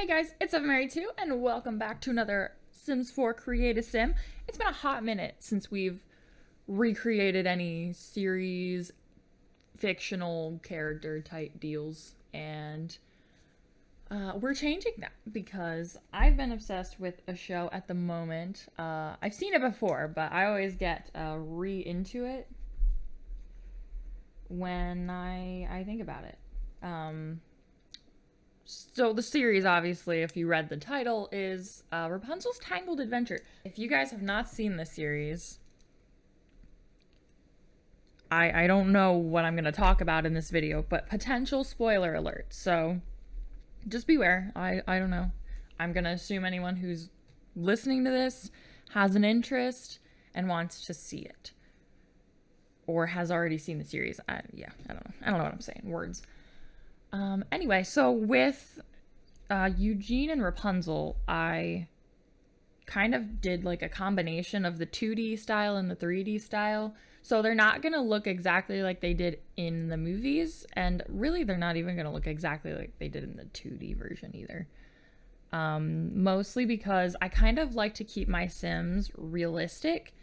Hey guys, it's Mary2 and welcome back to another Sims 4 Create a Sim. It's been a hot minute since we've recreated any series, fictional character type deals, and we're changing that because I've been obsessed with a show at the moment. I've seen it before, but I always get into it when I think about it. So the series, obviously, if you read the title, is Rapunzel's Tangled Adventure. If you guys have not seen this series, I don't know what I'm going to talk about in this video, but potential spoiler alert. So just beware. I don't know. I'm going to assume anyone who's listening to this has an interest and wants to see it, or has already seen the series. I don't know. I don't know what I'm saying. Words. Anyway, so with Eugene and Rapunzel, I kind of did like a combination of the 2D style and the 3D style. So they're not going to look exactly like they did in the movies, and really they're not even going to look exactly like they did in the 2D version either. Mostly because I kind of like to keep my Sims realistic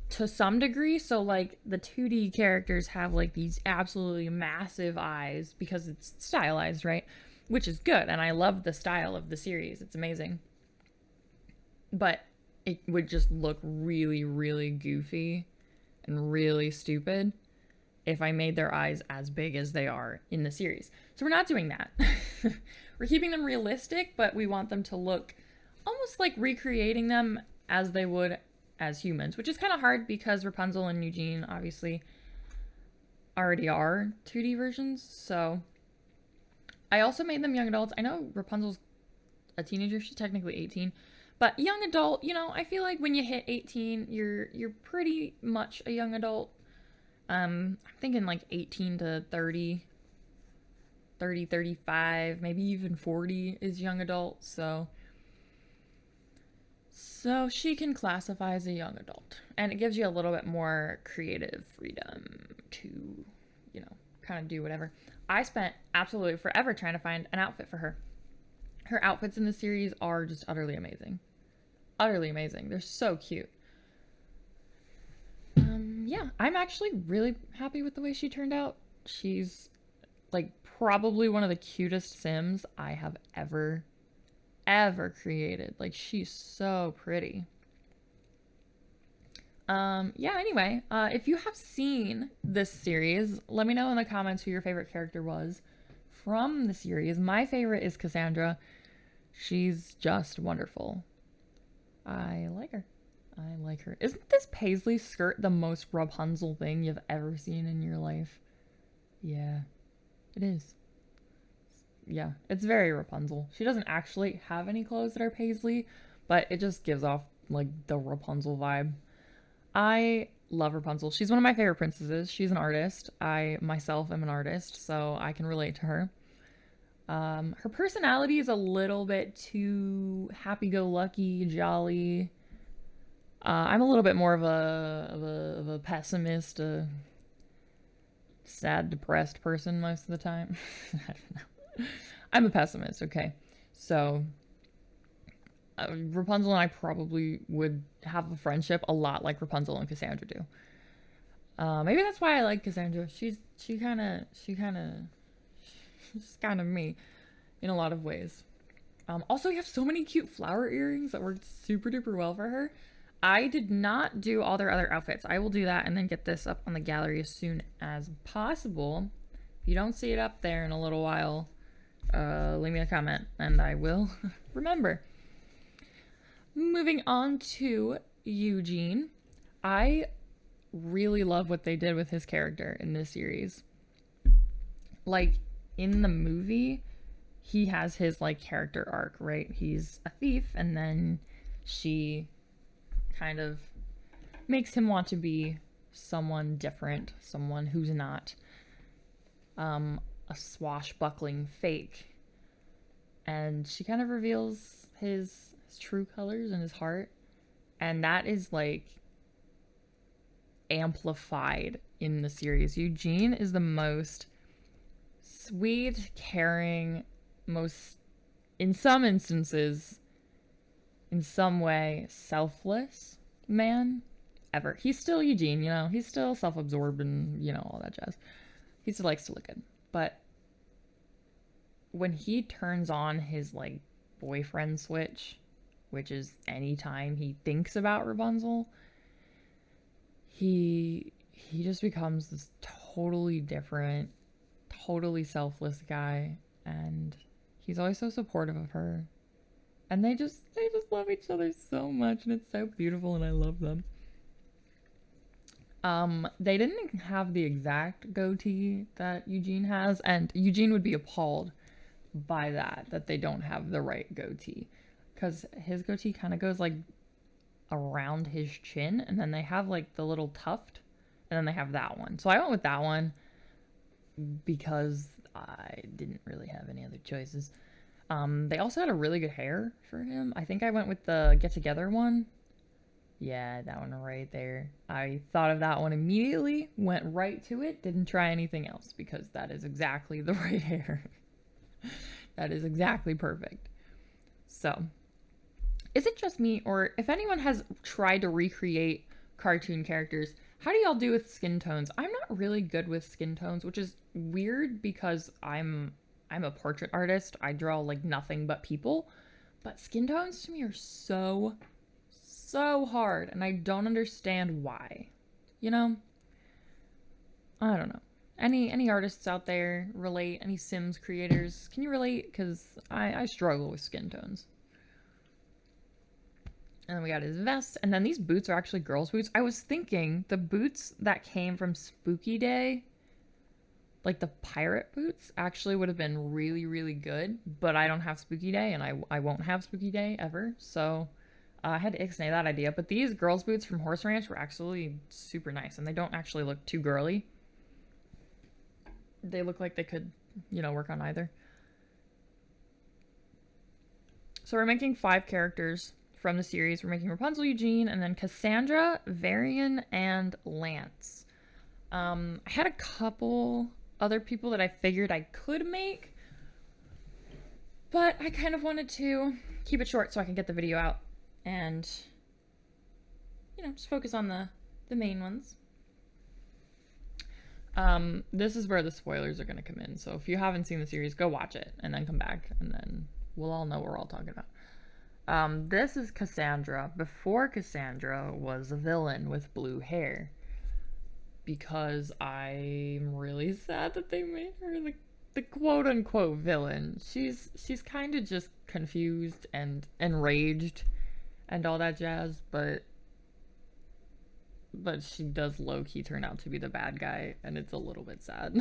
to some degree. So like the 2D characters have like these absolutely massive eyes because it's stylized, right? Which is good, and I love the style of the series. It's amazing. But it would just look really, really goofy and really stupid if I made their eyes as big as they are in the series. So we're not doing that. We're keeping them realistic, but we want them to look almost like recreating them as they would as humans, which is kind of hard because Rapunzel and Eugene obviously already are 2D versions. So I also made them young adults. I know Rapunzel's a teenager. She's technically 18. But young adult, you know, I feel like when you hit 18, you're pretty much a young adult. I'm thinking like 18 to 30, 35, maybe even 40 is young adult. So she can classify as a young adult. And it gives you a little bit more creative freedom to, you know, kind of do whatever. I spent absolutely forever trying to find an outfit for her. Her outfits in the series are just utterly amazing. Utterly amazing. They're so cute. Yeah, I'm actually really happy with the way she turned out. She's like probably one of the cutest Sims I have ever created. Like, she's so pretty. Yeah, anyway, if you have seen this series, let me know in the comments who your favorite character was from the series. My favorite is Cassandra. She's just wonderful. I like her. I like her. Isn't this paisley skirt the most Rapunzel thing you've ever seen in your life? Yeah, it is. Yeah, it's very Rapunzel. She doesn't actually have any clothes that are paisley, but it just gives off like the Rapunzel vibe. I love Rapunzel. She's one of my favorite princesses. She's an artist. I myself am an artist, so I can relate to her. Her personality is a little bit too happy-go-lucky, jolly. I'm a little bit more of a pessimist, a sad, depressed person most of the time. I don't know. I'm a pessimist, okay? So Rapunzel and I probably would have a friendship a lot like Rapunzel and Cassandra do. Maybe that's why I like Cassandra. She's kind of me in a lot of ways. Also, you have so many cute flower earrings that worked super duper well for her. I did not do all their other outfits. I will do that and then get this up on the gallery as soon as possible. If you don't see it up there in a little while, leave me a comment and I will remember. Moving on to Eugene. I really love what they did with his character in this series. Like, in the movie, he has his like character arc, right? He's a thief, and then she kind of makes him want to be someone different, someone who's not a swashbuckling fake. And she kind of reveals his true colors and his heart, and that is like amplified in the series. Eugene is the most sweet, caring, most in some instances, in some way, selfless man ever. He's still Eugene, you know, he's still self-absorbed and, you know, all that jazz. He still likes to look good. But when he turns on his, like, boyfriend switch, which is anytime he thinks about Rapunzel, he just becomes this totally different, totally selfless guy, and he's always so supportive of her. And they just love each other so much, and it's so beautiful, and I love them. They didn't have the exact goatee that Eugene has, and Eugene would be appalled by that they don't have the right goatee, because his goatee kind of goes like around his chin, and then they have like the little tuft, and then they have that one. So I went with that one because I didn't really have any other choices. They also had a really good hair for him. I think I went with the Get Together one. Yeah, that one right there. I thought of that one immediately, went right to it, didn't try anything else, because that is exactly the right hair. That is exactly perfect. So, is it just me, or if anyone has tried to recreate cartoon characters, how do y'all do with skin tones? I'm not really good with skin tones, which is weird because I'm a portrait artist. I draw like nothing but people. But skin tones to me are so hard, and I don't understand why. You know? I don't know. Any artists out there relate? Any Sims creators? Can you relate? Because I struggle with skin tones. And then we got his vest. And then these boots are actually girls' boots. I was thinking the boots that came from Spooky Day, like the pirate boots, actually would have been really, really good. But I don't have Spooky Day, and I won't have Spooky Day ever. So I had to ixnay that idea. But these girls' boots from Horse Ranch were actually super nice. And they don't actually look too girly. They look like they could, you know, work on either. So we're making 5 characters from the series. We're making Rapunzel, Eugene, and then Cassandra, Varian, and Lance. I had a couple other people that I figured I could make, but I kind of wanted to keep it short so I can get the video out and, you know, just focus on the main ones. This is where the spoilers are going to come in. So if you haven't seen the series, go watch it and then come back, and then we'll all know what we're all talking about. This is Cassandra before Cassandra was a villain with blue hair, because I'm really sad that they made her the quote unquote villain. She's kind of just confused and enraged and all that jazz, but she does low-key turn out to be the bad guy, and it's a little bit sad.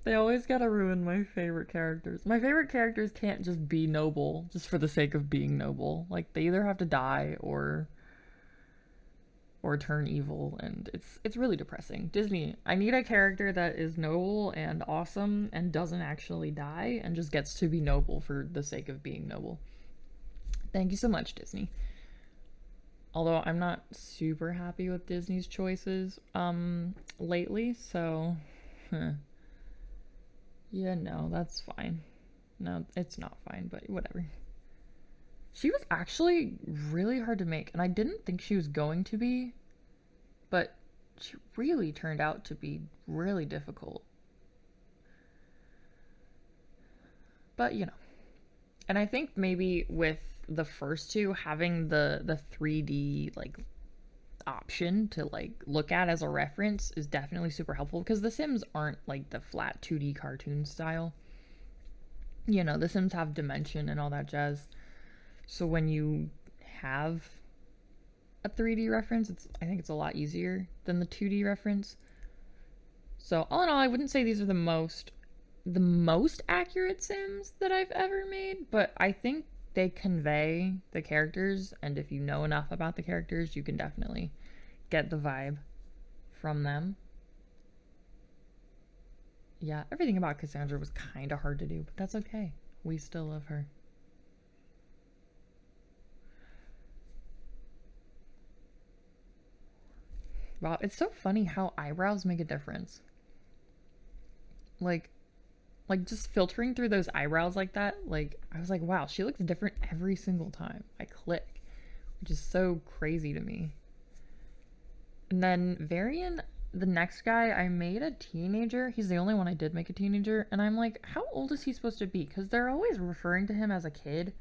They always gotta ruin my favorite characters. My favorite characters can't just be noble just for the sake of being noble. Like, they either have to die or turn evil, and it's really depressing. Disney, I need a character that is noble and awesome and doesn't actually die and just gets to be noble for the sake of being noble. Thank you so much, Disney. Although I'm not super happy with Disney's choices lately, so yeah, no, that's fine. No, it's not fine, but whatever. She was actually really hard to make, and I didn't think she was going to be, but she really turned out to be really difficult. But, you know. And I think maybe with the first two, having the 3D like option to like look at as a reference is definitely super helpful, because the Sims aren't like the flat 2D cartoon style. You know, the Sims have dimension and all that jazz. So when you have a 3D reference, I think it's a lot easier than the 2D reference. So all in all, I wouldn't say these are the most accurate Sims that I've ever made, but I think they convey the characters, and if you know enough about the characters, you can definitely get the vibe from them. Yeah, everything about Cassandra was kind of hard to do, but that's okay. We still love her. Wow, it's so funny how eyebrows make a difference. Like, Like, just filtering through those eyebrows like that, like, I was like, wow, she looks different every single time I click, which is so crazy to me. And then Varian, the next guy, I made a teenager. He's the only one I did make a teenager. And I'm like, how old is he supposed to be? Because they're always referring to him as a kid.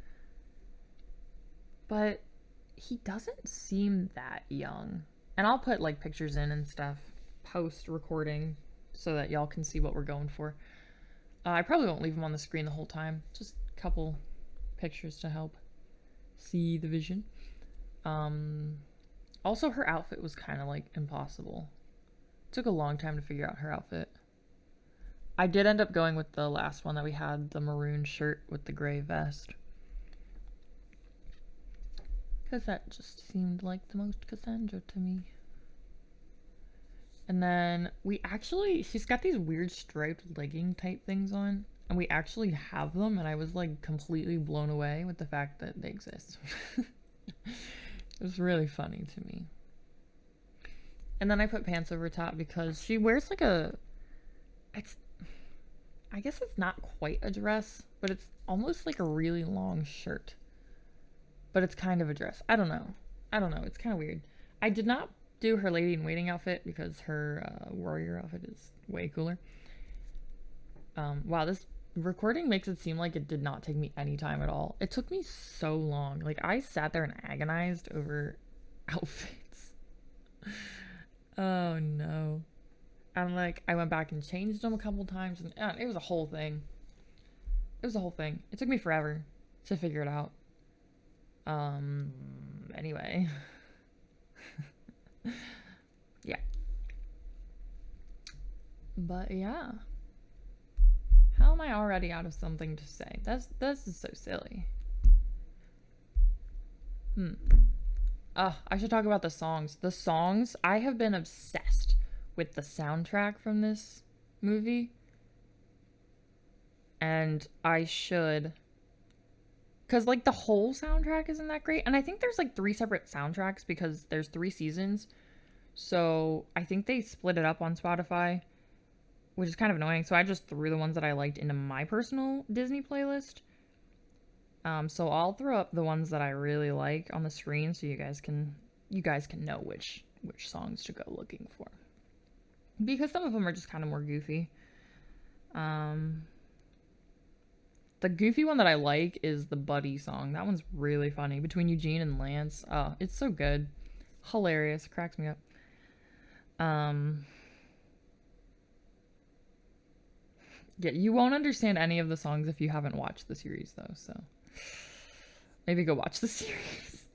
But he doesn't seem that young. And I'll put like pictures in and stuff post recording so that y'all can see what we're going for. I probably won't leave him on the screen the whole time. Just a couple pictures to help see the vision. Also, her outfit was kind of like impossible. It took a long time to figure out her outfit. I did end up going with the last one that we had, the maroon shirt with the gray vest. Because that just seemed like the most Cassandra to me. And then she's got these weird striped legging type things on. And we actually have them. And I was like completely blown away with the fact that they exist. It was really funny to me. And then I put pants over top because she wears like I guess it's not quite a dress, but it's almost like a really long shirt. But it's kind of a dress. I don't know. It's kind of weird. I did not do her lady in waiting outfit because her warrior outfit is way cooler. Wow, this recording makes it seem like it did not take me any time at all. It took me so long. Like, I sat there and agonized over outfits. Oh no. And like, I went back and changed them a couple times, and it was a whole thing. It took me forever to figure it out. Anyway. Yeah. But yeah. How am I already out of something to say? This is so silly. I should talk about the songs. The songs, I have been obsessed with the soundtrack from this movie. And I should, because like the whole soundtrack isn't that great. And I think there's like 3 separate soundtracks because there's 3 seasons. So I think they split it up on Spotify, which is kind of annoying. So I just threw the ones that I liked into my personal Disney playlist. So I'll throw up the ones that I really like on the screen so you guys can know which songs to go looking for. Because some of them are just kind of more goofy. The goofy one that I like is the Buddy song. That one's really funny. Between Eugene and Lance. Oh, it's so good. Hilarious. It cracks me up. Yeah, you won't understand any of the songs if you haven't watched the series, though, so maybe go watch the series.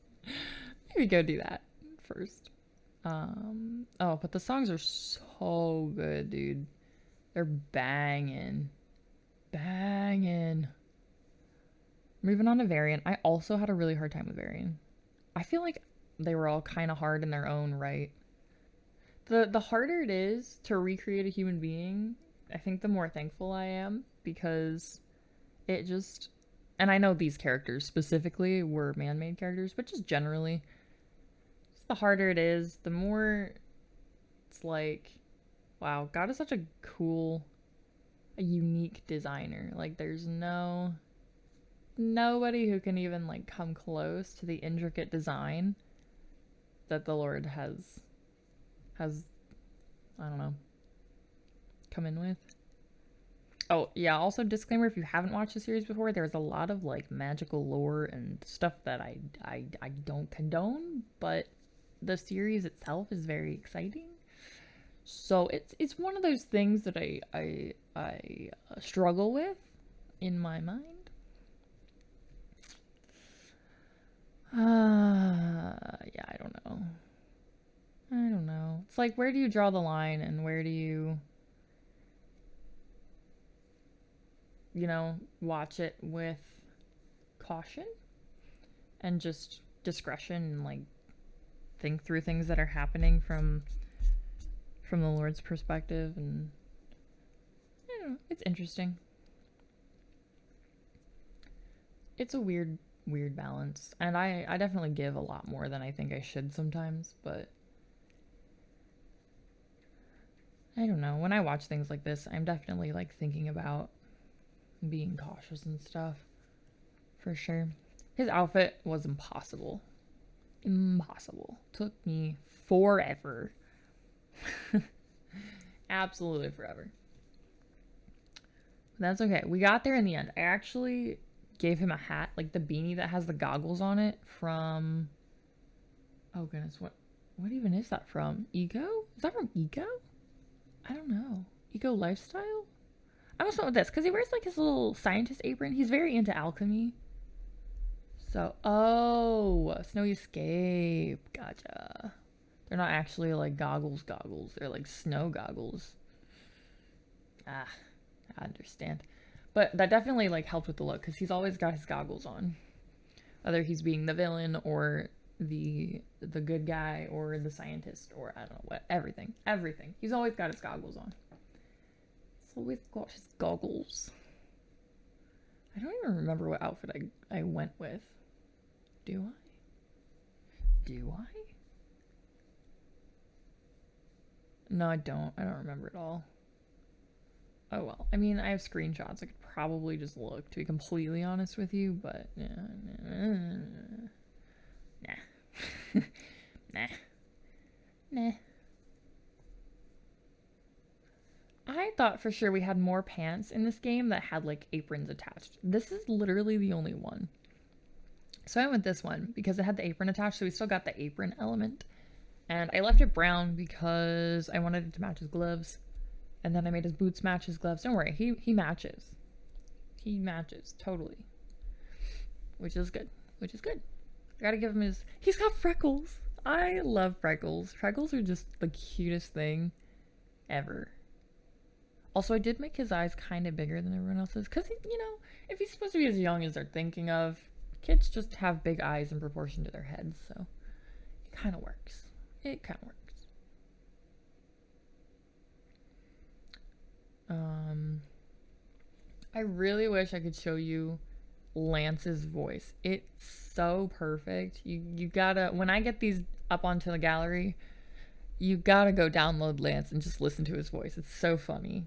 Maybe go do that first. Oh, but the songs are so good, dude. They're banging. Moving on to Varian. I also had a really hard time with Varian. I feel like they were all kind of hard in their own right. The harder it is to recreate a human being, I think the more thankful I am, because it just, and I know these characters specifically were man-made characters, but just generally, just the harder it is, the more it's like, wow, God is such a cool, a unique designer. Like, there's nobody who can even like come close to the intricate design that the Lord has I don't know, come in with. Oh yeah, also disclaimer, if you haven't watched the series before, there's a lot of like magical lore and stuff that I don't condone, but the series itself is very exciting. So it's one of those things that I struggle with in my mind. Yeah, I don't know. It's like, where do you draw the line, and where do you watch it with caution and just discretion, and like think through things that are happening from the Lord's perspective. And I don't know, it's interesting. It's a weird balance, and I definitely give a lot more than I think I should sometimes, but I don't know. When I watch things like this, I'm definitely like thinking about being cautious and stuff. For sure. His outfit was impossible. Impossible. Took me forever. Absolutely forever. That's okay. We got there in the end. I actually gave him a hat, like the beanie that has the goggles on it from... Oh goodness, what even is that from? Ego? Is that from Ego? I don't know. Ego Lifestyle? I almost went with this because he wears like his little scientist apron. He's very into alchemy. So, oh, Snowy Escape. Gotcha. They're not actually like goggles. They're like snow goggles. Ah, I understand. But that definitely like helped with the look because he's always got his goggles on. Whether he's being the villain or the good guy or the scientist or I don't know what. Everything. He's always got his goggles on. He's always got his goggles. I don't even remember what outfit I went with. Do I? No, I don't. I don't remember at all. Oh well. I mean, I have screenshots. I could probably just look, to be completely honest with you, but yeah. Nah. I thought for sure we had more pants in this game that had like aprons attached. This is literally the only one. So I went with this one because it had the apron attached, so we still got the apron element. And I left it brown because I wanted it to match his gloves. And then I made his boots match his gloves. Don't worry, he matches. He matches, totally. Which is good. I gotta give him his... He's got freckles. I love freckles. Freckles are just the cutest thing ever. Also, I did make his eyes kind of bigger than everyone else's. Because, you know, if he's supposed to be as young as they're thinking of, kids just have big eyes in proportion to their heads. So, it kind of works. I really wish I could show you Lance's voice. It's so perfect. You gotta, when I get these up onto the gallery, you gotta go download Lance and just listen to his voice. It's so funny.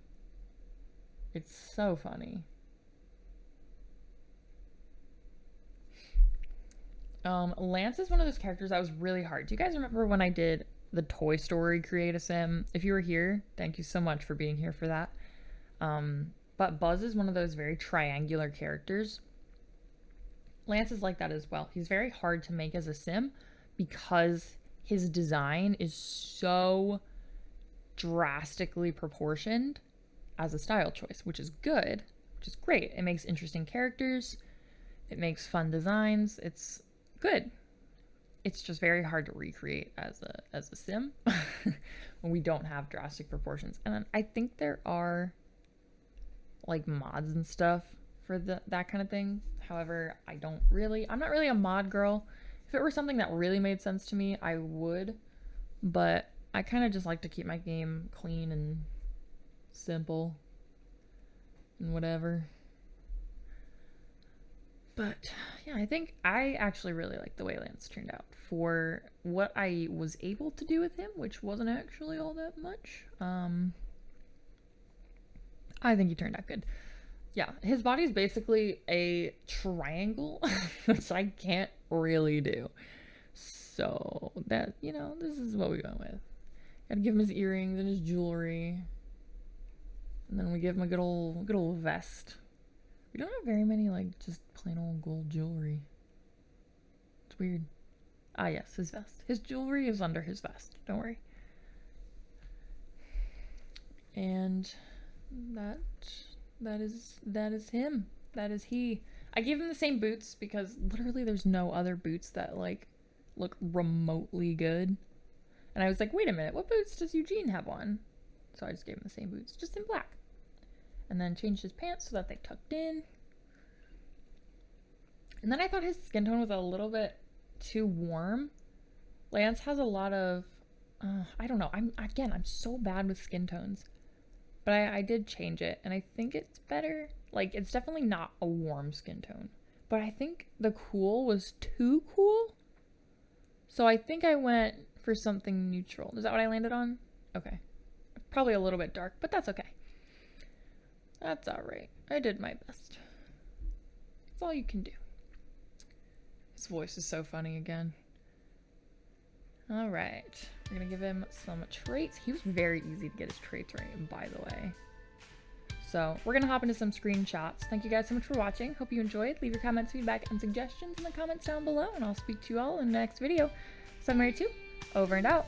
Lance is one of those characters that was really hard. Do you guys remember when I did the Toy Story Create a Sim? If you were here, thank you so much for being here for that. But Buzz is one of those very triangular characters. Lance is like that as well. He's very hard to make as a sim because his design is so drastically proportioned as a style choice, which is good, which is great. It makes interesting characters. It makes fun designs. It's good. It's just very hard to recreate as a sim when we don't have drastic proportions. And I think there are like mods and stuff for that kind of thing. However, I'm not really a mod girl. If it were something that really made sense to me, I would, but I kind of just like to keep my game clean and simple and whatever. But yeah, I think I actually really like the way Lance turned out for what I was able to do with him, which wasn't actually all that much. I think he turned out good. Yeah, his body's basically a triangle, which I can't really do. So that, you know, this is what we went with. Gotta give him his earrings and his jewelry. And then we give him a good old vest. We don't have very many, like, just plain old gold jewelry. It's weird. Ah, yes, his vest. His jewelry is under his vest. Don't worry. And that is him. That is he. I gave him the same boots because literally there's no other boots that, like, look remotely good. And I was like, wait a minute, what boots does Eugene have on? So I just gave him the same boots, just in black. And then changed his pants so that they tucked in. And then I thought his skin tone was a little bit too warm. Lance has a lot of, I don't know. I'm so bad with skin tones. But I did change it, and I think it's better. Like, it's definitely not a warm skin tone. But I think the cool was too cool. So I think I went for something neutral. Is that what I landed on? Okay. Probably a little bit dark, but that's okay. That's alright. I did my best. That's all you can do. His voice is so funny again. Alright. We're gonna give him some traits. He was very easy to get his traits right, by the way. So we're gonna hop into some screenshots. Thank you guys so much for watching. Hope you enjoyed. Leave your comments, feedback, and suggestions in the comments down below, and I'll speak to you all in the next video. 782, over and out.